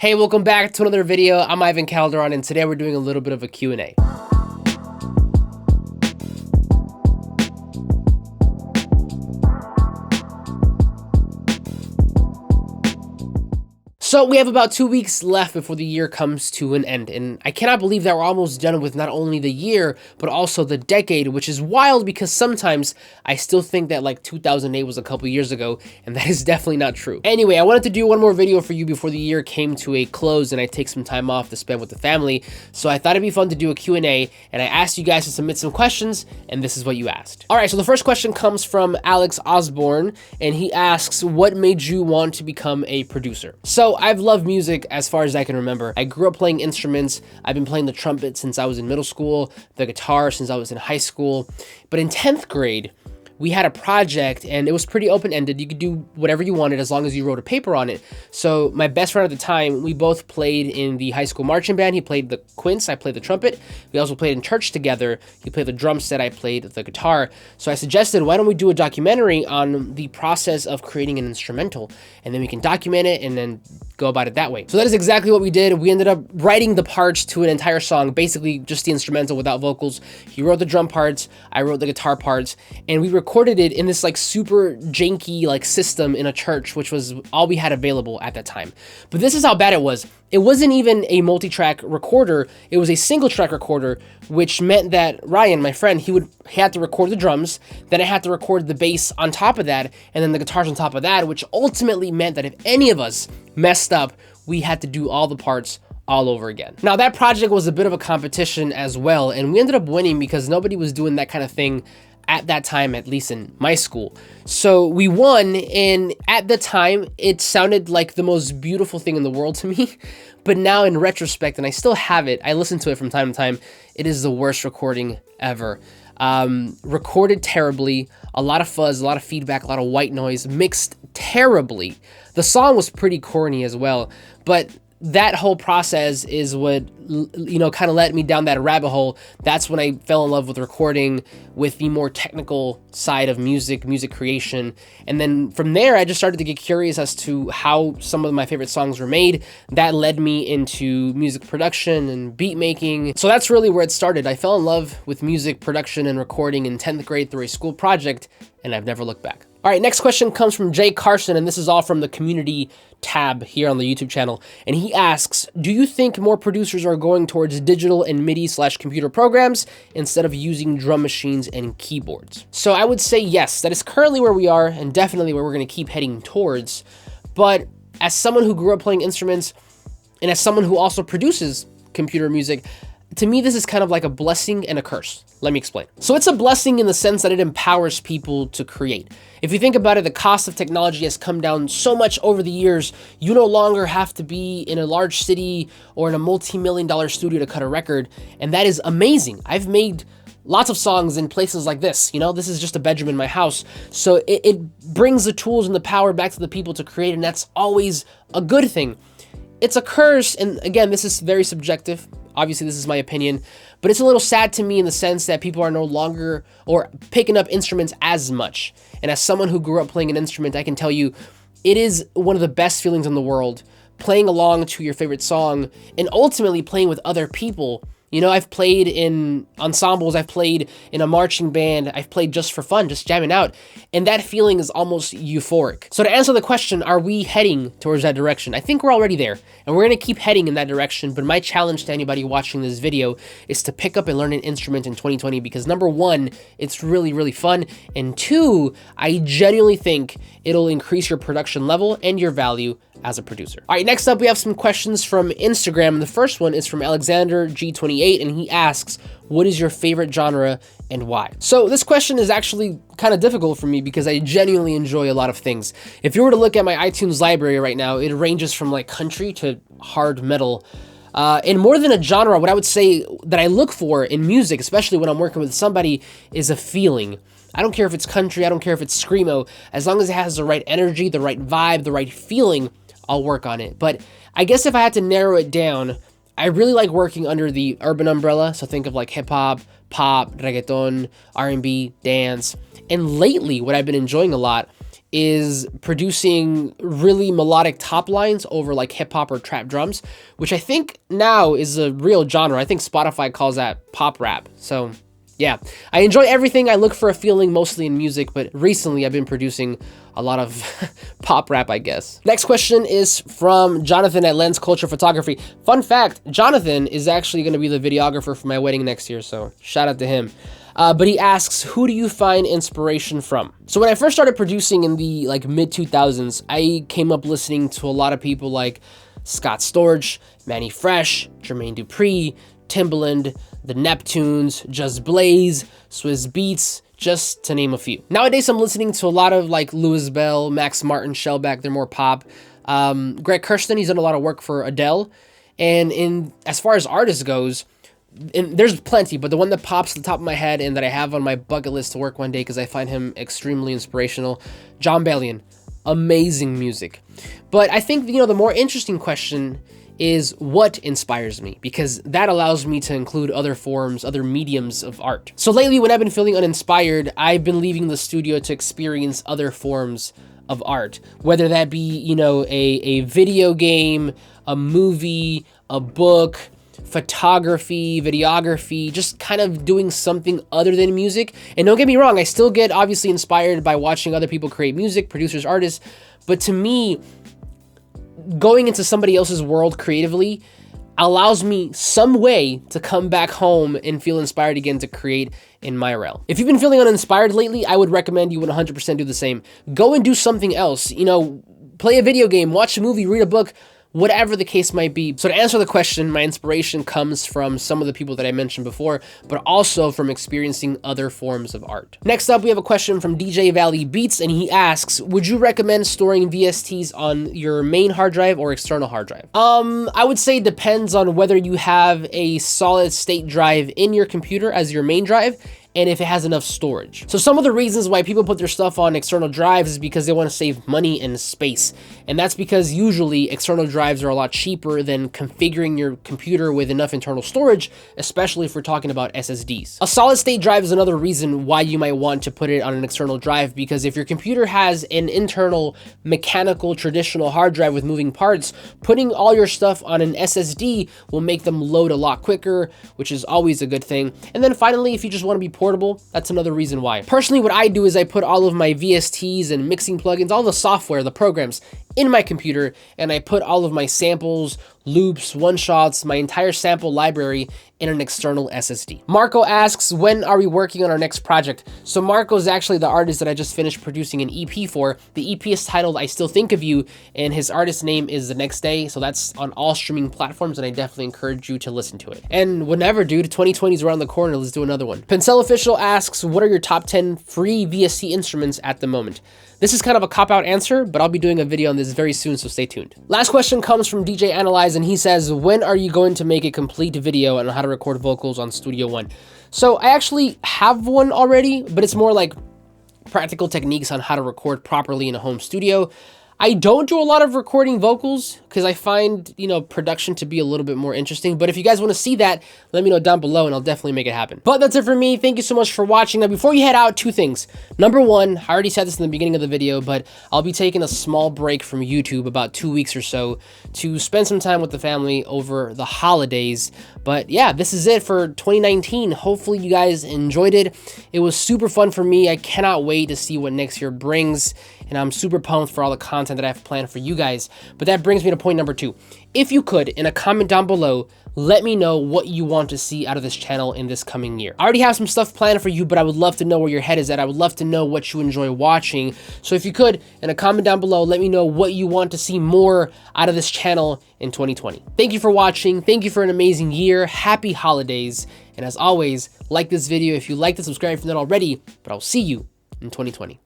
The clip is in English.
Hey, welcome back to another video. I'm Ivan Calderon, and today we're doing a little bit of a Q&A. So we have about 2 weeks left before the year comes to an end, and I cannot believe that we're almost done with not only the year, but also the decade, which is wild because sometimes I still think that like 2008 was a couple years ago, and that is definitely not true. Anyway, I wanted to do one more video for you before the year came to a close and I take some time off to spend with the family, so I thought it'd be fun to do a Q&A, and I asked you guys to submit some questions, and this is what you asked. Alright, so the first question comes from Alex Osborne, and he asks, what made you want to become a producer? So I've loved music as far as I can remember. I grew up playing instruments. I've been playing the trumpet since I was in middle school, the guitar since I was in high school. But in 10th grade, we had a project and it was pretty open-ended. You could do whatever you wanted as long as you wrote a paper on it. So my best friend at the time, we both played in the high school marching band. He played the quints, I played the trumpet. We also played in church together. He played the drum set, I played the guitar. So I suggested, why don't we do a documentary on the process of creating an instrumental? And then we can document it and then go about it that way. So that is exactly what we did. We ended up writing the parts to an entire song, basically just the instrumental without vocals. He wrote the drum parts, I wrote the guitar parts, and we recorded it in this like super janky like system in a church, which was all we had available at that time. But this is how bad it was. It wasn't even a multi-track recorder, it was a single track recorder, which meant that Ryan, my friend, he had to record the drums, then I had to record the bass on top of that, and then the guitars on top of that, which ultimately meant that if any of us messed up, we had to do all the parts all over again. Now that project was a bit of a competition as well, and we ended up winning because nobody was doing that kind of thing at that time, at least in my school. So we won, and at the time it sounded like the most beautiful thing in the world to me. But now in retrospect, and I still have it, I listen to it from time to time, it is the worst recording ever. Recorded terribly, a lot of fuzz, a lot of feedback, a lot of white noise, mixed terribly. The song was pretty corny as well, but that whole process is what, you know, kind of led me down that rabbit hole. That's when I fell in love with recording, with the more technical side of music creation. And then from there, I just started to get curious as to how some of my favorite songs were made. That led me into music production and beat making. So that's really where it started. I fell in love with music production and recording in 10th grade through a school project, and I've never looked back. All right, next question comes from Jay Carson, and this is all from the community tab here on the YouTube channel. And he asks, do you think more producers are going towards digital and MIDI/computer programs instead of using drum machines and keyboards? So I would say yes, that is currently where we are and definitely where we're going to keep heading towards. But as someone who grew up playing instruments and as someone who also produces computer music, to me, this is kind of like a blessing and a curse. Let me explain. So it's a blessing in the sense that it empowers people to create. If you think about it, the cost of technology has come down so much over the years. You no longer have to be in a large city or in a multi-million-dollar studio to cut a record, and that is amazing. I've made lots of songs in places like this. You know, this is just a bedroom in my house. So it brings the tools and the power back to the people to create, and that's always a good thing. It's a curse, and again, this is very subjective. Obviously, this is my opinion, but it's a little sad to me in the sense that people are no longer or picking up instruments as much. And as someone who grew up playing an instrument, I can tell you it is one of the best feelings in the world, playing along to your favorite song and ultimately playing with other people. You know, I've played in ensembles, I've played in a marching band, I've played just for fun, just jamming out, and that feeling is almost euphoric. So to answer the question, are we heading towards that direction? I think we're already there, and we're gonna keep heading in that direction, but my challenge to anybody watching this video is to pick up and learn an instrument in 2020 because number one, it's really, really fun, and two, I genuinely think it'll increase your production level and your value as a producer. All right, next up, we have some questions from Instagram. The first one is from Alexander G28, and he asks, what is your favorite genre and why? So this question is actually kind of difficult for me because I genuinely enjoy a lot of things. If you were to look at my iTunes library right now, it ranges from like country to hard metal. And more than a genre, what I would say that I look for in music, especially when I'm working with somebody, is a feeling. I don't care if it's country, I don't care if it's screamo, as long as it has the right energy, the right vibe, the right feeling, I'll work on it. But I guess if I had to narrow it down, I really like working under the urban umbrella. So think of like hip hop, pop, reggaeton, R&B, dance. And lately, what I've been enjoying a lot is producing really melodic top lines over like hip hop or trap drums, which I think now is a real genre. I think Spotify calls that pop rap. So yeah, I enjoy everything. I look for a feeling mostly in music, but recently I've been producing a lot of pop rap, I guess. Next question is from Jonathan at Lens Culture Photography. Fun fact, Jonathan is actually going to be the videographer for my wedding next year, so shout out to him. But he asks, who do you find inspiration from? So when I first started producing in the like mid 2000s, I came up listening to a lot of people like Scott Storch, Manny Fresh, Jermaine Dupri, Timbaland, the Neptunes, Just Blaze, Swizz Beatz, just to name a few. Nowadays, I'm listening to a lot of like Louis Bell, Max Martin, Shellback, they're more pop. Greg Kurstin, he's done a lot of work for Adele. And as far as artists goes, and there's plenty, but the one that pops to the top of my head and that I have on my bucket list to work one day because I find him extremely inspirational, John Bellion. Amazing music. But I think, the more interesting question is what inspires me, because that allows me to include other forms, other mediums of art. So lately, when I've been feeling uninspired, I've been leaving the studio to experience other forms of art, whether that be, a video game, a movie, a book, photography, videography, just kind of doing something other than music. And don't get me wrong, I still get obviously inspired by watching other people create music, producers, artists, but to me, going into somebody else's world creatively allows me some way to come back home and feel inspired again to create in my realm. If you've been feeling uninspired lately, I would recommend you 100% do the same. Go and do something else. Play a video game, watch a movie, read a book, whatever the case might be. So to answer the question, my inspiration comes from some of the people that I mentioned before, but also from experiencing other forms of art. Next up, we have a question from DJ Valley Beats, and he asks, would you recommend storing VSTs on your main hard drive or external hard drive? I would say it depends on whether you have a solid state drive in your computer as your main drive, and if it has enough storage. So some of the reasons why people put their stuff on external drives is because they want to save money and space. And that's because usually external drives are a lot cheaper than configuring your computer with enough internal storage, especially if we're talking about SSDs. A solid state drive is another reason why you might want to put it on an external drive, because if your computer has an internal mechanical traditional hard drive with moving parts, putting all your stuff on an SSD will make them load a lot quicker, which is always a good thing. And then finally, if you just want to be portable, that's another reason why. Personally, what I do is I put all of my VSTs and mixing plugins, all the software, the programs, in my computer, and I put all of my samples, loops, one-shots, my entire sample library in an external SSD. Marco asks, when are we working on our next project? So Marco is actually the artist that I just finished producing an EP for. The EP is titled I Still Think of You, and his artist name is The Next Day, so that's on all streaming platforms, and I definitely encourage you to listen to it. And whenever, dude, 2020 is around the corner, let's do another one. Pencil Official asks, what are your top 10 free VST instruments at the moment? This is kind of a cop-out answer, but I'll be doing a video on this very soon, so stay tuned. Last question comes from DJ Analyze, and he says, when are you going to make a complete video on how to record vocals on Studio One? So I actually have one already, but it's more like practical techniques on how to record properly in a home studio. I don't do a lot of recording vocals because I find, production to be a little bit more interesting. But if you guys want to see that, let me know down below and I'll definitely make it happen. But that's it for me. Thank you so much for watching. Now, before you head out, two things. Number one, I already said this in the beginning of the video, but I'll be taking a small break from YouTube, about 2 weeks or so, to spend some time with the family over the holidays. But yeah, this is it for 2019. Hopefully you guys enjoyed it. It was super fun for me. I cannot wait to see what next year brings. And I'm super pumped for all the content that I have planned for you guys. But that brings me to point number 2. If you could, in a comment down below, let me know what you want to see out of this channel in this coming year. I already have some stuff planned for you, but I would love to know where your head is at. I would love to know what you enjoy watching. So if you could, in a comment down below, let me know what you want to see more out of this channel in 2020. Thank you for watching. Thank you for an amazing year. Happy holidays. And as always, like this video if you liked it, subscribe if you're not already, but I'll see you in 2020.